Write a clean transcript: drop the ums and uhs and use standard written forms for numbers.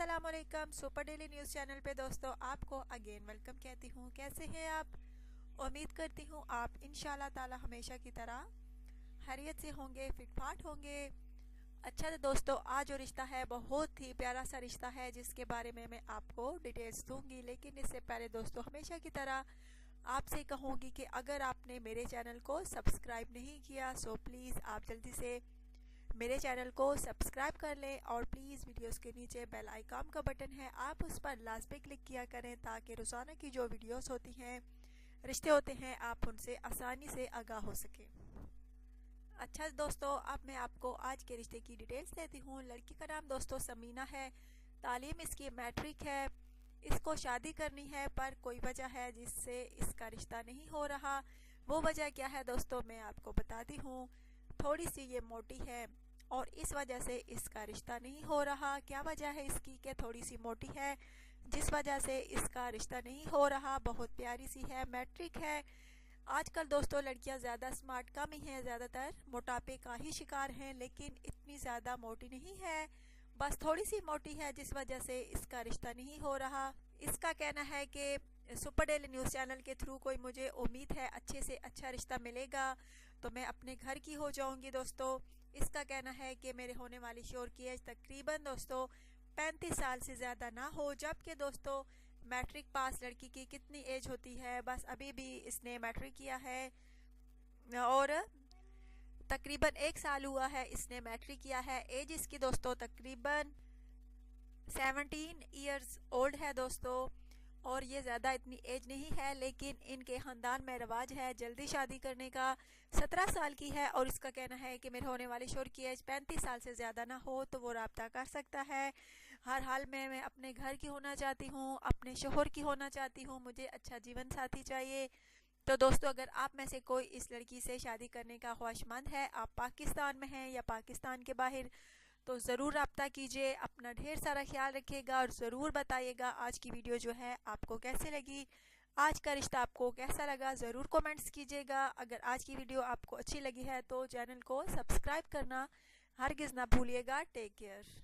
अस्सलामुअलैकुम। Super daily news channel पे दोस्तों आपको अगेन वेलकम कहती हूँ। कैसे हैं आप? उम्मीद करती हूँ आप इंशाल्लाह ताला हमेशा की तरह खैरियत से होंगे, फिटफाट होंगे। अच्छा तो दोस्तों, आज जो रिश्ता है बहुत ही प्यारा सा रिश्ता है जिसके बारे में मैं आपको डिटेल्स दूंगी। लेकिन इससे पहले दोस्तों हमेशा की तरह आपसे कहूँगी कि अगर आपने मेरे चैनल को सब्सक्राइब नहीं किया सो प्लीज़ आप जल्दी से मेरे चैनल को सब्सक्राइब कर लें और प्लीज़ वीडियोस के नीचे बेल आइकन का बटन है, आप उस पर लाजमी क्लिक किया करें ताकि रोज़ाना की जो वीडियोस होती हैं, रिश्ते होते हैं, आप उनसे आसानी से आगाह हो सके। अच्छा दोस्तों, अब मैं आपको आज के रिश्ते की डिटेल्स देती हूँ। लड़की का नाम दोस्तों समीना है, तालीम इसकी मैट्रिक है, इसको शादी करनी है पर कोई वजह है जिससे इसका रिश्ता नहीं हो रहा। वो वजह क्या है दोस्तों, मैं आपको बताती हूँ। थोड़ी सी ये मोटी है और इस वजह से इसका रिश्ता नहीं हो रहा। क्या वजह है इसकी कि थोड़ी सी मोटी है जिस वजह से इसका रिश्ता नहीं हो रहा। बहुत प्यारी सी है, मैट्रिक है। आजकल दोस्तों लड़कियां ज़्यादा स्मार्ट कम ही हैं, ज़्यादातर मोटापे का ही शिकार हैं, लेकिन इतनी ज़्यादा मोटी नहीं है, बस थोड़ी सी मोटी है जिस वजह से इसका रिश्ता नहीं हो रहा। इसका कहना है कि सुपर डेली न्यूज़ चैनल के थ्रू कोई मुझे उम्मीद है अच्छे से अच्छा रिश्ता मिलेगा तो मैं अपने घर की हो जाऊंगी। दोस्तों इसका कहना है कि मेरे होने वाली शोहर की एज तकरीबन दोस्तों 35 साल से ज़्यादा ना हो। जबकि दोस्तों मैट्रिक पास लड़की की कितनी एज होती है, बस अभी भी इसने मैट्रिक किया है और तकरीबन 1 साल हुआ है इसने मैट्रिक किया है। एज इसकी दोस्तों तकरीबन 17 ईयर्स ओल्ड है दोस्तों, और ये ज़्यादा इतनी एज नहीं है, लेकिन इनके ख़ानदान में रवाज है जल्दी शादी करने का। 17 साल की है और इसका कहना है कि मेरे होने वाले शोहर की एज 35 साल से ज़्यादा ना हो तो वो रब्ता कर सकता है। हर हाल में मैं अपने घर की होना चाहती हूँ, अपने शोहर की होना चाहती हूँ, मुझे अच्छा जीवन साथी चाहिए। तो दोस्तों अगर आप में से कोई इस लड़की से शादी करने का ख्वाहिशमंद है, आप पाकिस्तान में हैं या पाकिस्तान के बाहर, तो ज़रूर रब्ता कीजिए। अपना ढेर सारा ख्याल रखिएगा और ज़रूर बताइएगा आज की वीडियो जो है आपको कैसे लगी, आज का रिश्ता आपको कैसा लगा, ज़रूर कमेंट्स कीजिएगा। अगर आज की वीडियो आपको अच्छी लगी है तो चैनल को सब्सक्राइब करना हरगिज़ ना भूलिएगा। Take care.